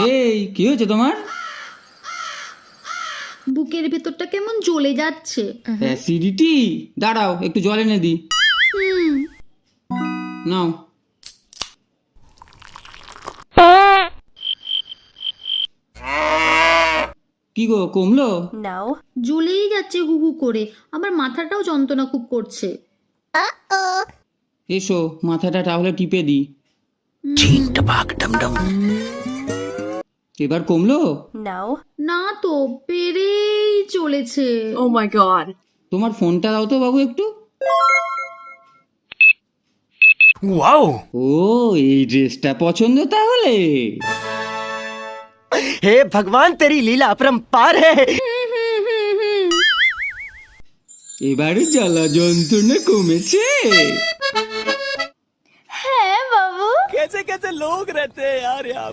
এই কি হয়েছে তোমার? বুকের ভেতরটা কেমন জ্বলে যাচ্ছে। অ্যাসিডিটি? দাঁড়াও একটু জল এনে দিই। হুম। নাও। কি গো, কমলো? No. জ্বলেই যাচ্ছে হু হু করে, আমার মাথাটাও যন্ত্রণা খুব করছে। এসো মাথাটা তাহলে টিপে দিই। এবার কমলো? No. না তো, বেড়েই চলেছে। Oh my god. তোমার ফোনটা দাও তো বাবু একটু। वाओ ও, এই ড্রেসটা পছন্দ তাহলে? हे भगवान तेरी लीला अपरंपार है এবারে জ্বালা যন্ত্রণা কমেছে? হ্যাঁ বাবু। कैसे कैसे लोग रहते हैं यार यहाँ